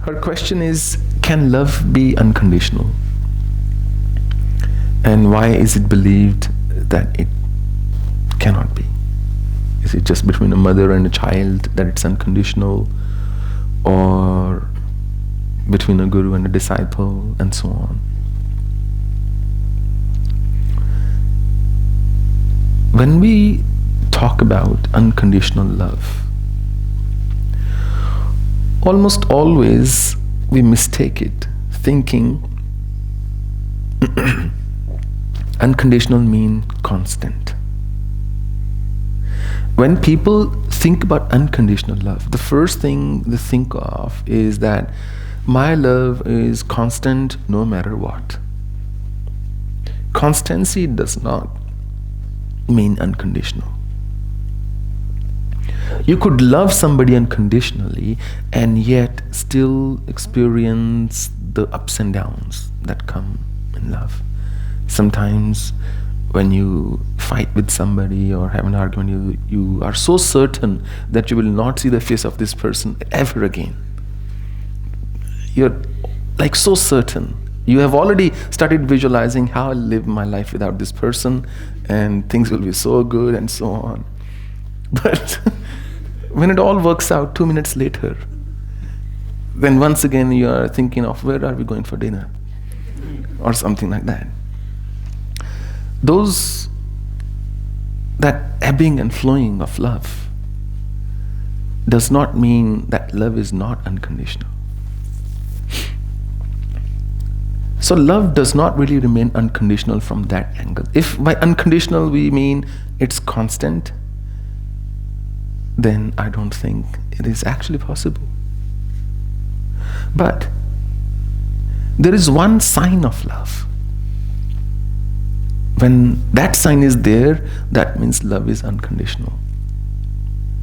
Her question is, can love be unconditional? And why is it believed that it cannot be? Is it just between a mother and a child that it's unconditional, or between a guru and a disciple, and so on? When we talk about unconditional love, almost always we mistake it, thinking unconditional mean constant. When people think about unconditional love, the first thing they think of is that my love is constant no matter what. Constancy does not mean unconditional. You could love somebody unconditionally and yet still experience the ups and downs that come in love. Sometimes when you fight with somebody or have an argument, you are so certain that you will not see the face of this person ever again. You're like so certain. You have already started visualizing how I'll live my life without this person and things will be so good and so on. But when it all works out 2 minutes later, then once again you are thinking of where are we going for dinner or something like that. That ebbing and flowing of love does not mean that love is not unconditional. So love does not really remain unconditional from that angle. If by unconditional we mean it's constant, then I don't think it is actually possible. But there is one sign of love. When that sign is there, that means love is unconditional.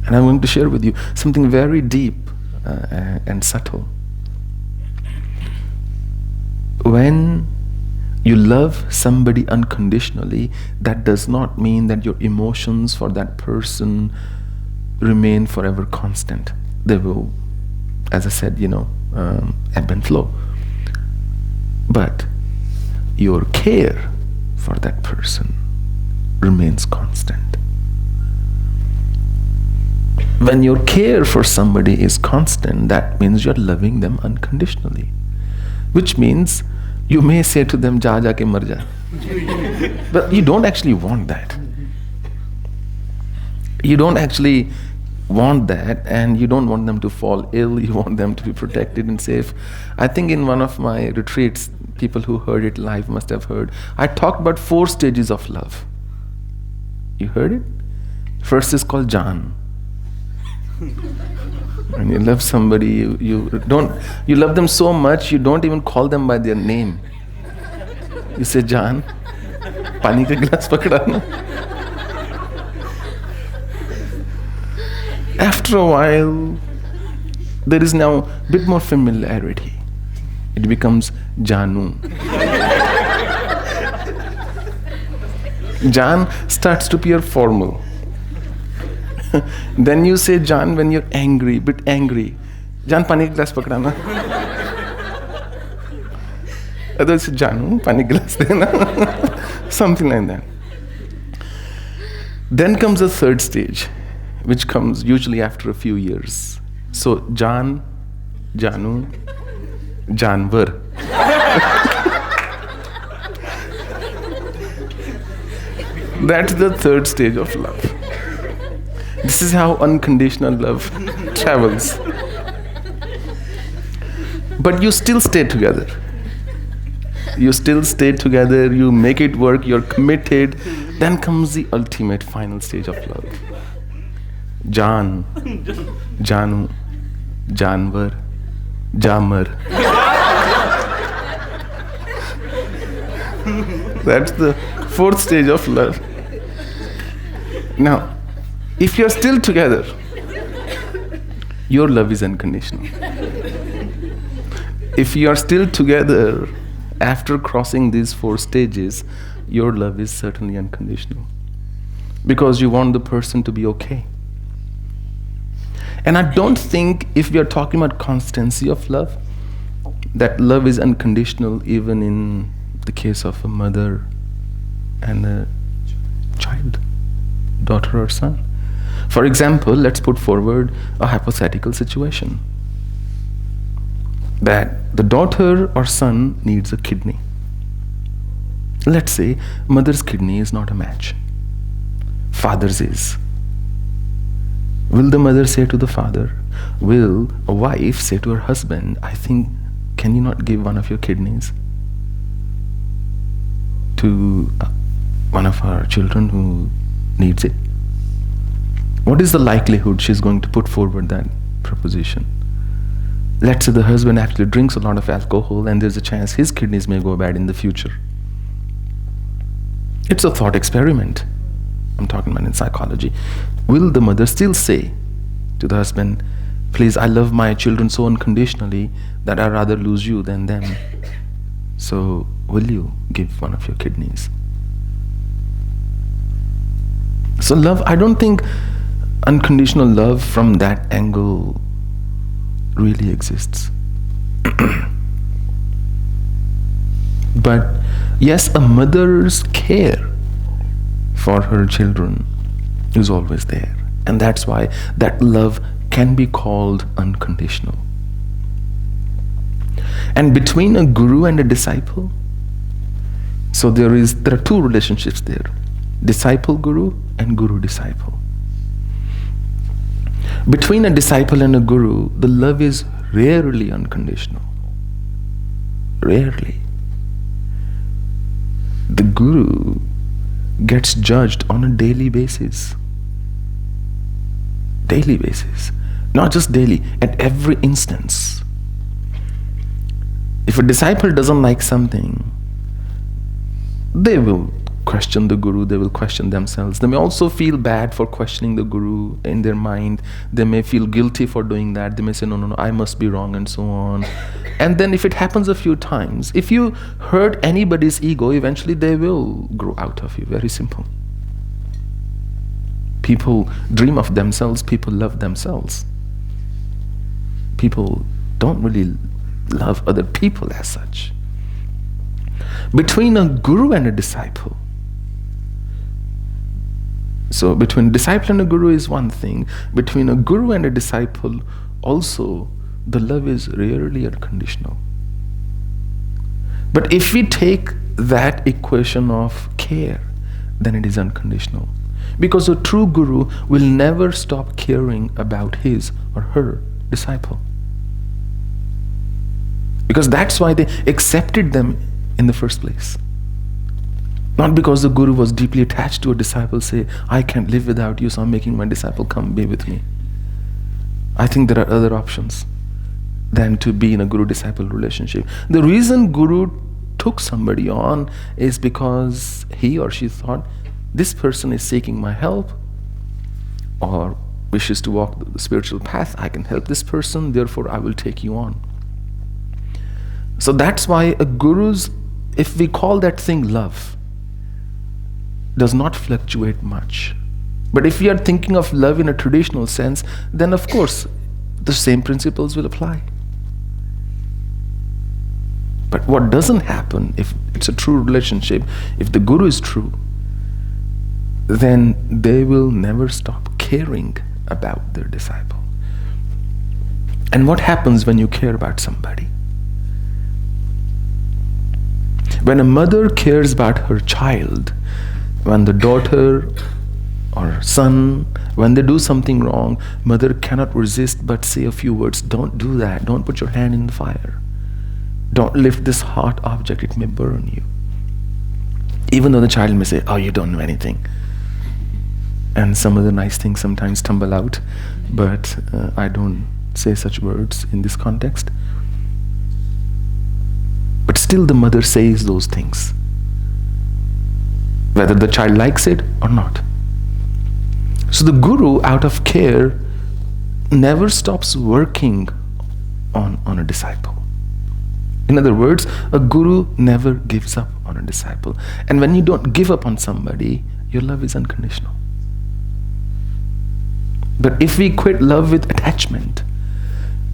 And I'm going to share with you something very deep and subtle. When you love somebody unconditionally, that does not mean that your emotions for that person remain forever constant. They will, as I said, ebb and flow. But your care for that person remains constant. When your care for somebody is constant, that means you're loving them unconditionally. Which means you may say to them, "Ja ja ke mar ja." But you don't actually want that. You don't actually want that, and you don't want them to fall ill. You want them to be protected and safe. I think in one of my retreats, people who heard it live must have heard, I talked about 4 stages of love. You heard it? First is called Jaan. When you love somebody, you love them so much, you don't even call them by their name. You say, "Jaan, pani ka glass pakda na." After a while, there is now a bit more familiarity. It becomes Janu. Jaan starts to appear formal. Then you say Jaan when you're angry, bit angry. "Jaan, pani ka glass pakda na." Others say, "Janu, pani ka glass dena." Something like that. Then comes the 3rd stage, which comes usually after a few years. So Jaan, Janu, Janvar. That's the 3rd stage of love. This is how unconditional love travels. But you still stay together. You still stay together, you make it work, you're committed. Then comes the ultimate final stage of love. Jaan, Janu, Janvar, Jamar. That's the 4th stage of love. Now, if you're still together, your love is unconditional. If you're still together after crossing these 4 stages, your love is certainly unconditional. Because you want the person to be okay. And I don't think if we are talking about constancy of love, that love is unconditional even in the case of a mother and a child, daughter or son. For example, let's put forward a hypothetical situation that the daughter or son needs a kidney. Let's say mother's kidney is not a match, father's is. Will the mother say to the father, will a wife say to her husband, I think, can you not give one of your kidneys to one of our children who needs it? What is the likelihood she's going to put forward that proposition? Let's say the husband actually drinks a lot of alcohol and there's a chance his kidneys may go bad in the future. It's a thought experiment. I'm talking about in psychology. Will the mother still say to the husband, please, I love my children so unconditionally that I'd rather lose you than them. So will you give one of your kidneys? So love, I don't think unconditional love from that angle really exists. But yes, a mother's care for her children is always there. And that's why that love can be called unconditional. And between a guru and a disciple, so there are two relationships there. Disciple-guru and guru-disciple. Between a disciple and a guru, the love is rarely unconditional. Rarely. The guru gets judged on a daily basis. Daily basis. Not just daily, at every instance. If a disciple doesn't like something, they will question the guru, they will question themselves. They may also feel bad for questioning the guru in their mind. They may feel guilty for doing that. They may say, no, I must be wrong, and so on. And then if it happens a few times, if you hurt anybody's ego, eventually they will grow out of you. Very simple. People dream of themselves, people love themselves. People don't really love other people as such. Between a guru and a disciple, so between a disciple and a guru is one thing. Between a guru and a disciple also, the love is rarely unconditional. But if we take that equation of care, then it is unconditional. Because a true guru will never stop caring about his or her disciple. Because that's why they accepted them in the first place. Not because the guru was deeply attached to a disciple, say, I can't live without you, so I'm making my disciple come be with me. I think there are other options than to be in a guru-disciple relationship. The reason guru took somebody on is because he or she thought, this person is seeking my help or wishes to walk the spiritual path. I can help this person, therefore I will take you on. So that's why a guru's, if we call that thing love, does not fluctuate much. But if we are thinking of love in a traditional sense, then of course the same principles will apply. But what doesn't happen, if it's a true relationship, if the guru is true, then they will never stop caring about their disciple. And what happens when you care about somebody? When a mother cares about her child, when the daughter or son, when they do something wrong, mother cannot resist but say a few words. Don't do that. Don't put your hand in the fire. Don't lift this hot object. It may burn you. Even though the child may say, oh, you don't know anything. And some other nice things sometimes tumble out, but I don't say such words in this context. But still the mother says those things, whether the child likes it or not. So the guru, out of care, never stops working on a disciple. In other words, a guru never gives up on a disciple. And when you don't give up on somebody, your love is unconditional. But if we equate love with attachment,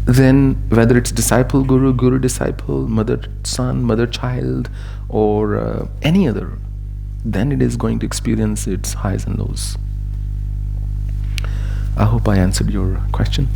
then whether it's disciple guru, guru disciple, mother son, mother child, or any other, then it is going to experience its highs and lows. I hope I answered your question.